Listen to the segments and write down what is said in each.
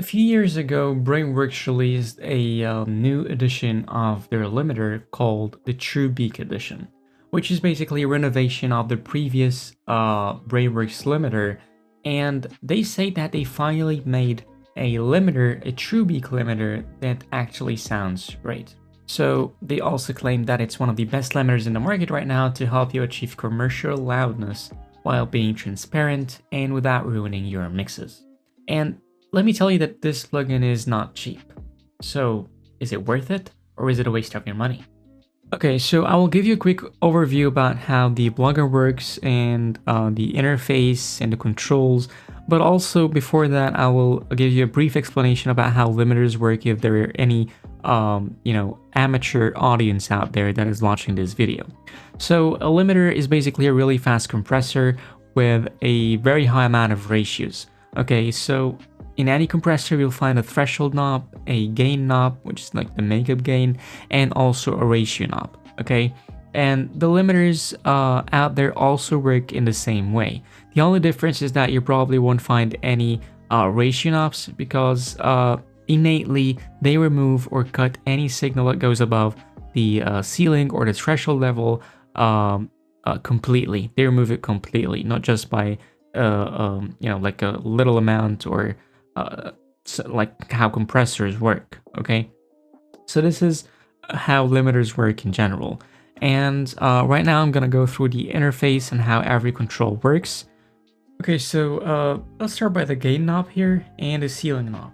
A few years ago, Brainworx released a new edition of their limiter called the True Beak Edition, which is basically a renovation of the previous Brainworx limiter, and they say that they finally made a limiter, a True Beak limiter, that actually sounds great. So they also claim that it's one of the best limiters in the market right now to help you achieve commercial loudness while being transparent and without ruining your mixes. And let me tell you that this plugin is not cheap. So is it worth it, or is it a waste of your money? Okay, so I will give you a quick overview about how the plugin works and the interface and the controls, but also before that I will give you a brief explanation about how limiters work if there are any amateur audience out there that is watching this video. So a limiter is basically a really fast compressor with a very high amount of ratios. Okay, so in any compressor, you'll find a threshold knob, a gain knob, which is like the makeup gain, and also a ratio knob, okay? And the limiters out there also work in the same way. The only difference is that you probably won't find any ratio knobs because innately they remove or cut any signal that goes above the ceiling or the threshold level completely. They remove it completely, not just by like a little amount or so like how compressors work. Okay, so this is how limiters work in general, and right now I'm gonna go through the interface and how every control works. Okay, so let's start by the gain knob here and the ceiling knob.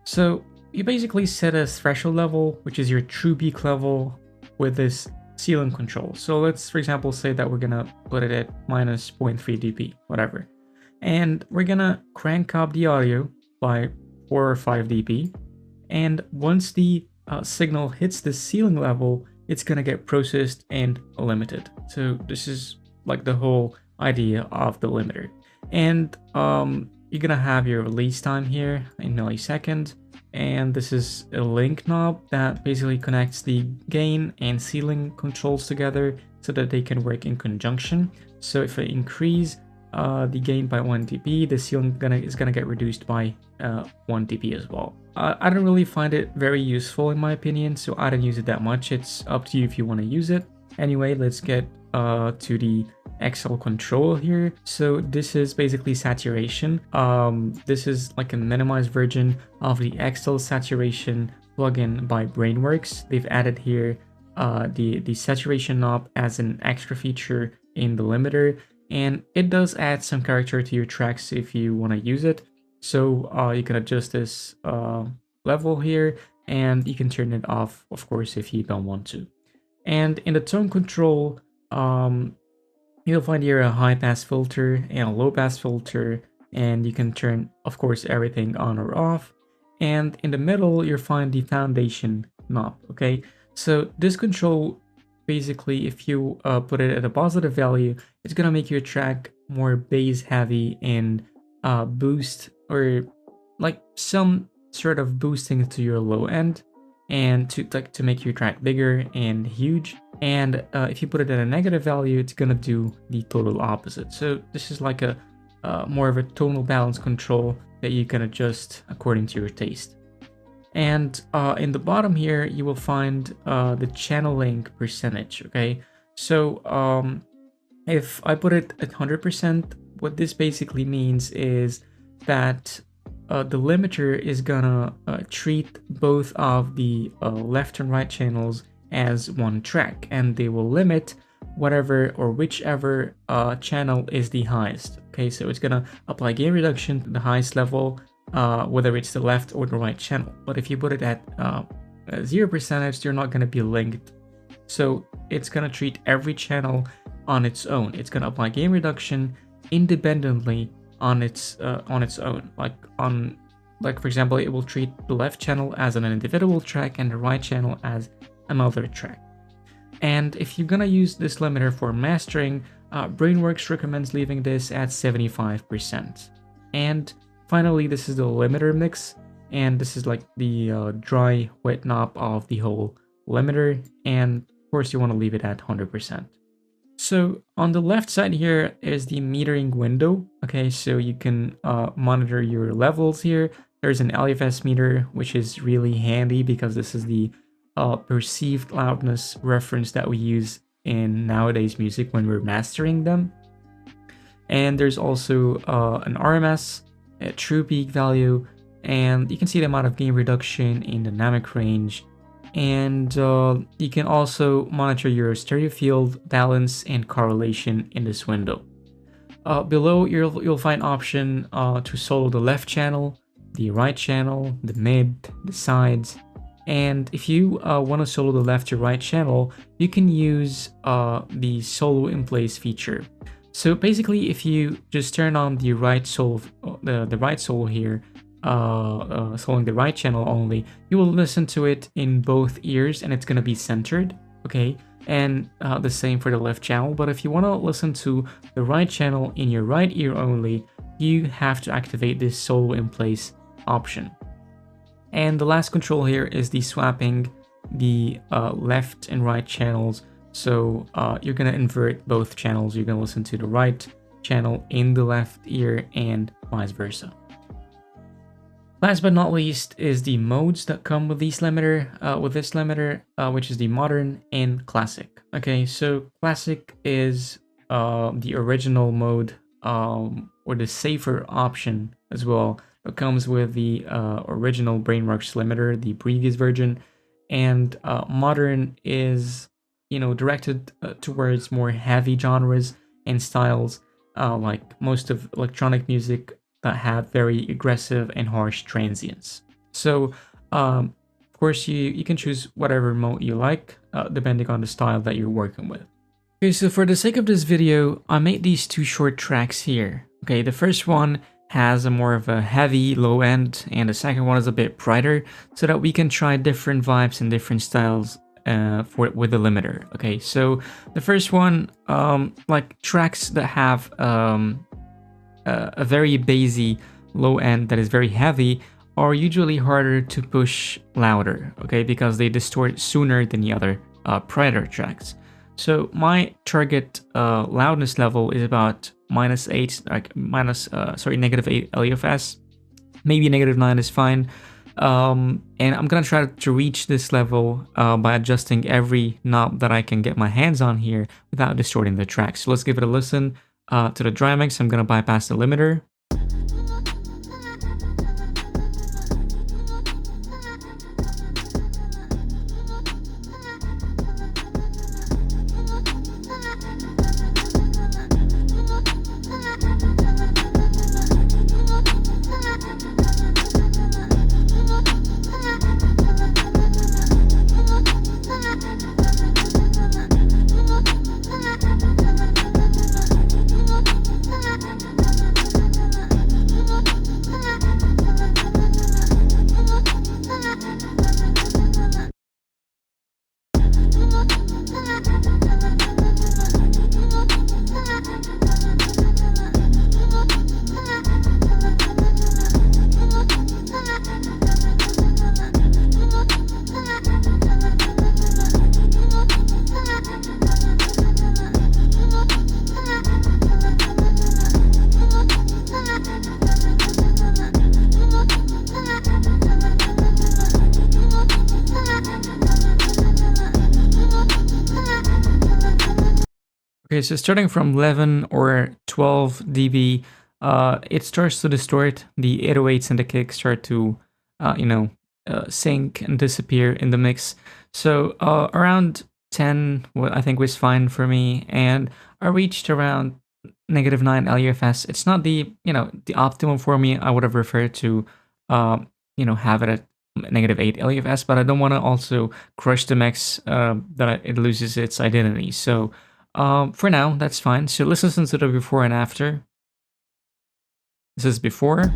So you basically set a threshold level, which is your true beak level, with this ceiling control. So let's, for example, say that we're gonna put it at minus 0.3 dB, whatever, and we're gonna crank up the audio by 4 or 5 dB, and once the signal hits the ceiling level, it's gonna get processed and limited. So this is like the whole idea of the limiter. And you're gonna have your release time here in milliseconds, and this is a link knob that basically connects the gain and ceiling controls together so that they can work in conjunction. So if I increase the gain by 1 dB, the ceiling is gonna get reduced by 1 dB as well. I don't really find it very useful in my opinion, so I don't use it that much. It's up to you if you want to use it. Anyway, let's get to the XL control here. So this is basically saturation. This is like a minimized version of the XL saturation plugin by Brainworx. They've added here the saturation knob as an extra feature in the limiter, and it does add some character to your tracks if you want to use it. So you can adjust this level here, and you can turn it off, of course, if you don't want to. And in the tone control, you'll find here a high pass filter and a low pass filter, and you can turn, of course, everything on or off. And in the middle, you'll find the foundation knob, okay? So this control, basically, if you put it at a positive value, it's gonna make your track more bass heavy and boost, or like some sort of boosting to your low end, and to make your track bigger and huge. And if you put it at a negative value, it's gonna do the total opposite. So this is like a more of a tonal balance control that you can adjust according to your taste. And in the bottom here, you will find the channeling percentage. Okay, so if I put it at 100%, what this basically means is that the limiter is gonna treat both of the left and right channels as one track, and they will limit whatever or whichever channel is the highest. Okay, so it's gonna apply gain reduction to the highest level, whether it's the left or the right channel. But if you put it at 0%, they're not gonna be linked. So it's gonna treat every channel on its own. It's gonna apply gain reduction independently on its own. Like for example, it will treat the left channel as an individual track and the right channel as another track. And if you're gonna use this limiter for mastering, Brainworx recommends leaving this at 75%. And finally, this is the limiter mix, and this is like the dry wet knob of the whole limiter, and of course you want to leave it at 100%. So on the left side here is the metering window. Okay, so you can monitor your levels here. There's an LFS meter, which is really handy because this is the perceived loudness reference that we use in nowadays music when we're mastering them. And there's also an RMS, a true peak value, and you can see the amount of gain reduction in dynamic range. And you can also monitor your stereo field, balance, and correlation in this window. Below, you'll find option to solo the left channel, the right channel, the mid, the sides. And if you want to solo the left to right channel, you can use the solo in place feature. So basically, if you just turn on the right solo, the right solo here, soloing the right channel only, you will listen to it in both ears and it's going to be centered, okay? And the same for the left channel. But if you want to listen to the right channel in your right ear only, you have to activate this solo in place option. And the last control here is the swapping the left and right channels. So you're going to invert both channels. You're going to listen to the right channel in the left ear and vice versa. Last but not least is the modes that come with this limiter, which is the modern and classic. Okay, so classic is the original mode, or the safer option as well. It comes with the original Brainworx limiter, the previous version, and modern is, directed towards more heavy genres and styles, like most of electronic music that have very aggressive and harsh transients. So, of course, you can choose whatever mode you like, depending on the style that you're working with. Okay, so for the sake of this video, I made these two short tracks here. Okay, the first one has a more of a heavy low end, and the second one is a bit brighter, so that we can try different vibes and different styles with the limiter. Okay, so the first one, like tracks that have a very bassy low end that is very heavy are usually harder to push louder, okay, because they distort sooner than the other brighter tracks. So my target loudness level is about -8, like -8 LFS. Maybe -9 is fine. And I'm gonna try to reach this level by adjusting every knob that I can get my hands on here without distorting the track. So let's give it a listen to the dry mix. I'm gonna bypass the limiter. Okay, so starting from 11 or 12 dB, it starts to distort. The 808s and the kicks start to, sink and disappear in the mix. So around 10, I think was fine for me, and I reached around -9 LUFS. It's not the optimum for me. I would have preferred to, have it at -8 LUFS, but I don't want to also crush the mix that it loses its identity. So. For now, that's fine. So let's listen to the before and after. This is before.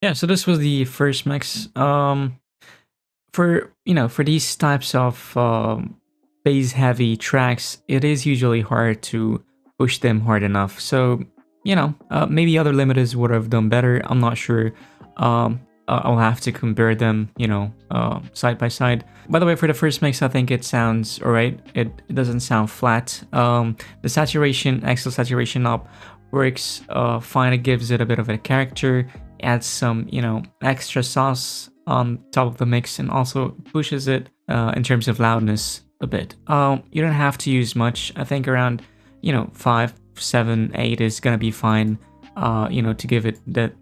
Yeah, so this was the first mix. For these types of bass heavy tracks, it is usually hard to push them hard enough. So maybe other limiters would have done better. I'm not sure. I'll have to compare them, side by side. By the way, for the first mix, I think it sounds alright. It doesn't sound flat. The saturation, extra saturation up works fine. It gives it a bit of a character, adds some, extra sauce on top of the mix, and also pushes it in terms of loudness a bit. You don't have to use much. I think around, 5, 7, 8 is gonna be fine, to give it that,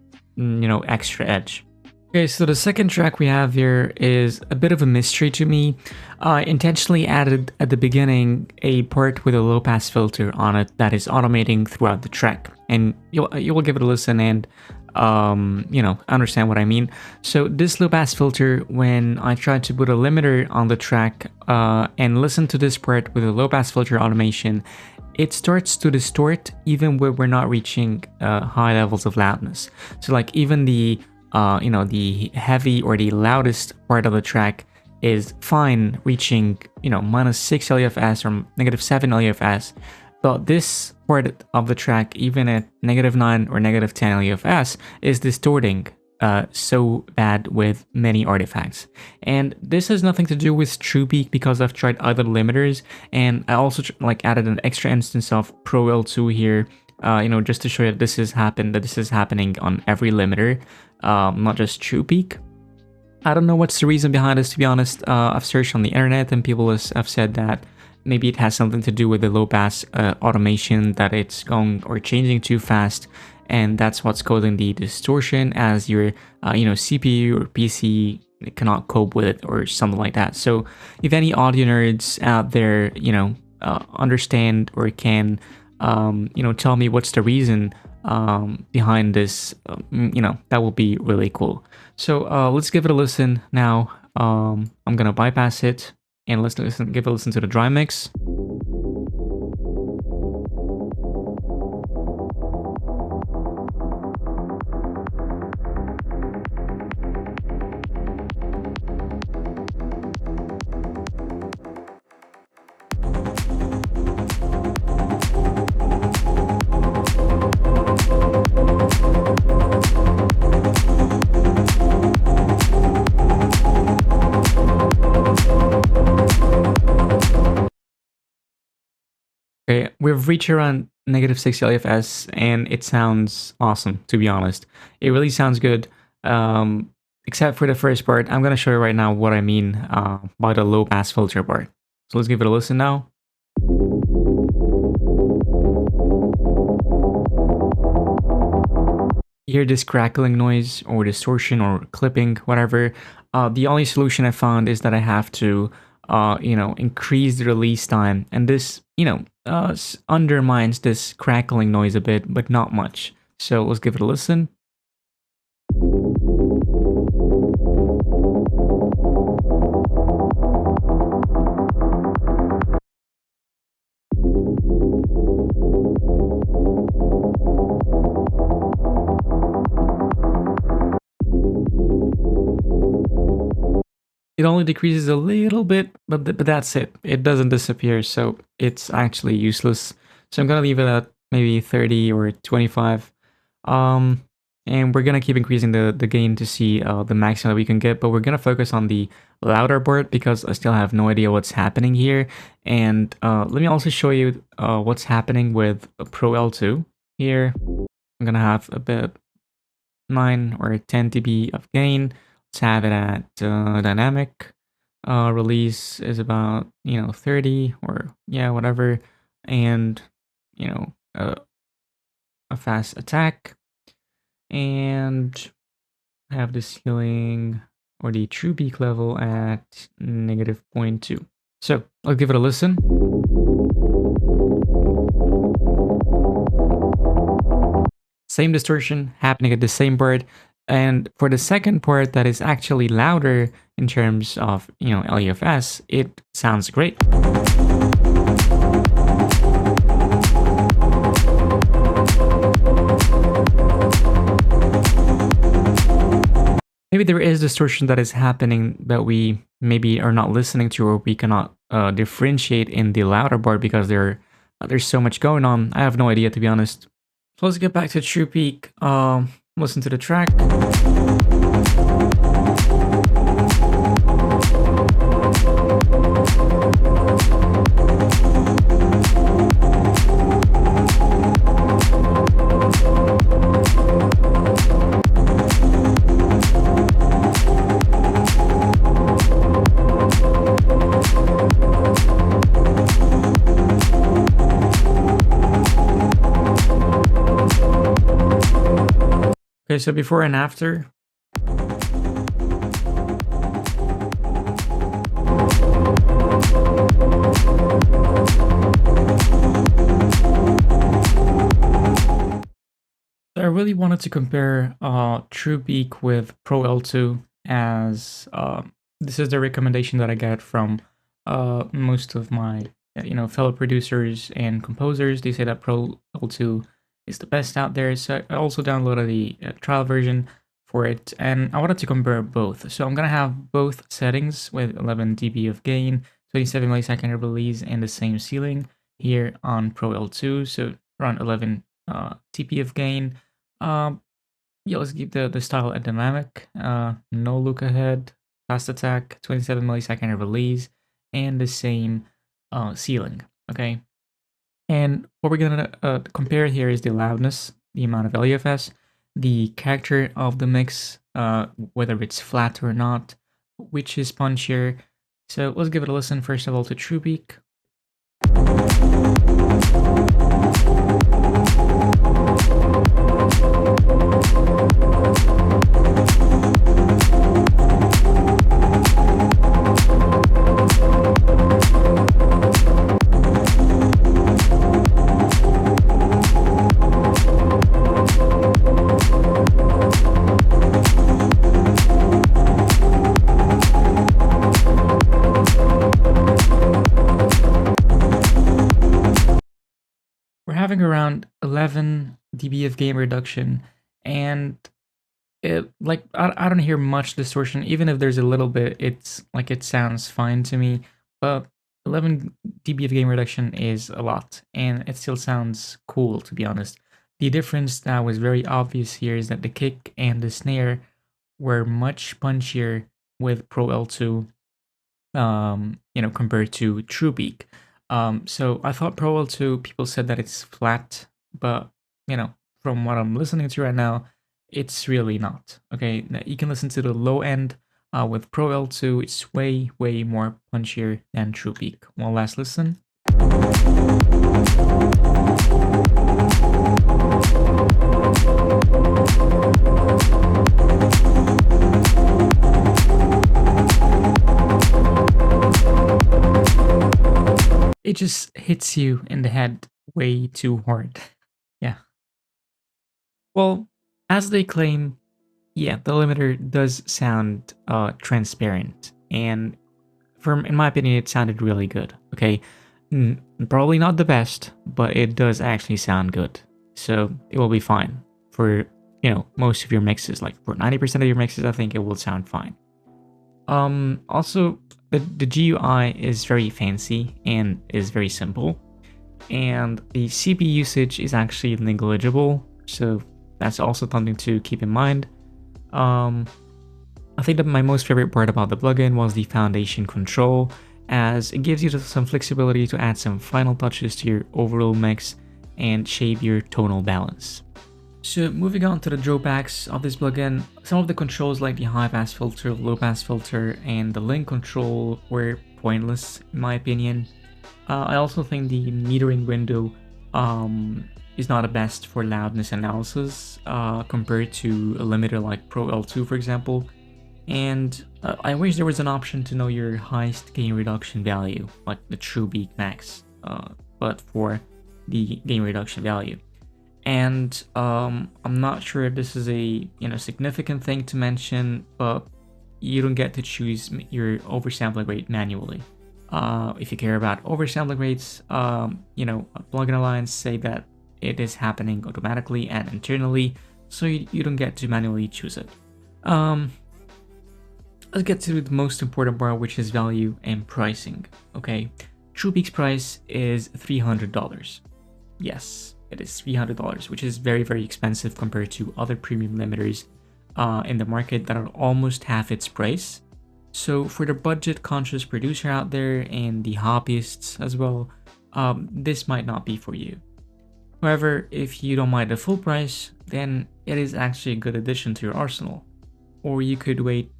extra edge. Okay, so the second track we have here is a bit of a mystery to me. I intentionally added at the beginning a part with a low pass filter on it that is automating throughout the track, and you will give it a listen and understand what I mean. So this low pass filter, when I tried to put a limiter on the track and listen to this part with a low pass filter automation, it starts to distort even where we're not reaching high levels of loudness. So like even the heavy or the loudest part of the track is fine reaching, -6 LUFS or -7 LUFS, but this part of the track, even at -9 or -10 LUFS, is distorting so bad with many artifacts. And this has nothing to do with True Peak, because I've tried other limiters, and I also added an extra instance of Pro L2 here, just to show you that this is happening on every limiter, not just True Peak. I don't know what's the reason behind this, to be honest. I've searched on the internet and people have said that maybe it has something to do with the low pass automation, that it's going or changing too fast, and that's what's causing the distortion, as your CPU or PC cannot cope with it or something like that. So if any audio nerds out there understand or can tell me what's the reason behind this, that will be really cool. So let's give it a listen now. I'm gonna bypass it and let's give a listen to the dry mix. Okay, we've reached around -6 LFS, and it sounds awesome, to be honest. It really sounds good, except for the first part. I'm going to show you right now what I mean by the low pass filter part. So let's give it a listen now. You hear this crackling noise or distortion or clipping, whatever. The only solution I found is that I have to increase the release time, and this undermines this crackling noise a bit, but not much. So let's give it a listen. It only decreases a little bit, but that's it. It doesn't disappear, so it's actually useless. So I'm gonna leave it at maybe 30 or 25. And we're gonna keep increasing the gain to see the maximum that we can get, but we're gonna focus on the louder part because I still have no idea what's happening here. And let me also show you what's happening with Pro L2 here. I'm gonna have a bit 9 or 10 dB of gain. Let's have it at dynamic. Release is about 30 or whatever, and a fast attack, and have the ceiling or the true peak level at -0.2. So I'll give it a listen. Same distortion happening at the same part. And for the second part that is actually louder in terms of, LUFS, it sounds great. Maybe there is distortion that is happening that we maybe are not listening to, or we cannot differentiate in the louder part because there's so much going on. I have no idea, to be honest. So let's get back to True Peak. Listen to the track. Okay, so before and after. I really wanted to compare TruePeak with Pro L2 as this is the recommendation that I get from most of my fellow producers and composers. They say that Pro L2 is the best out there. So I also downloaded the trial version for it, and I wanted to compare both. So I'm gonna have both settings with 11 dB of gain, 27 millisecond release, and the same ceiling here on Pro L2. So around 11 dB of gain. Yeah, let's keep the style at dynamic. No look ahead, fast attack, 27 millisecond release, and the same ceiling. Okay, and what we're gonna compare here is the loudness, the amount of LUFS, the character of the mix, whether it's flat or not, which is punchier. So let's give it a listen first of all to TruePeak. We're having around 11 dB of gain reduction, and I don't hear much distortion. Even if there's a little bit, it's like it sounds fine to me. But 11 dB of gain reduction is a lot, and it still sounds cool, to be honest. The difference that was very obvious here is that the kick and the snare were much punchier with Pro L2, compared to TruePeak. So I thought Pro L2, people said that it's flat, but from what I'm listening to right now, it's really not. Okay, now you can listen to the low end with Pro L2. It's way, way more punchier than TruePeak. One last listen. It just hits you in the head way too hard. Yeah. Well, as they claim, yeah, the limiter does sound transparent, and in my opinion, it sounded really good. Okay, probably not the best, but it does actually sound good, so it will be fine for most of your mixes. Like for 90% of your mixes, I think it will sound fine. Also, the GUI is very fancy and is very simple, and the CPU usage is actually negligible, so that's also something to keep in mind. I think that my most favorite part about the plugin was the foundation control, as it gives you some flexibility to add some final touches to your overall mix and shape your tonal balance. So moving on to the drawbacks of this plugin, some of the controls like the high pass filter, low pass filter, and the link control were pointless in my opinion. I also think the metering window is not the best for loudness analysis compared to a limiter like Pro L2 for example. And I wish there was an option to know your highest gain reduction value, like the TruePeak Max, but for the gain reduction value. And I'm not sure if this is a significant thing to mention, but you don't get to choose your oversampling rate manually. If you care about oversampling rates, Plugin Alliance say that it is happening automatically and internally, so you don't get to manually choose it. Let's get to the most important part, which is value and pricing. Okay, TruePeak's price is $300. Yes, it is $300, which is very, very expensive compared to other premium limiters in the market that are almost half its price. So for the budget-conscious producer out there and the hobbyists as well, this might not be for you. However, if you don't mind the full price, then it is actually a good addition to your arsenal. Or you could wait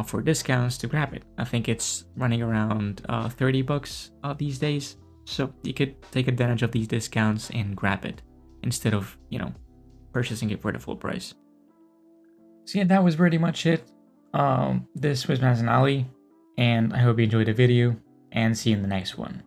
for discounts to grab it. I think it's running around $30 these days. So you could take advantage of these discounts and grab it instead of, purchasing it for the full price. So yeah, that was pretty much it. This was Mazen Ali, and I hope you enjoyed the video, and see you in the next one.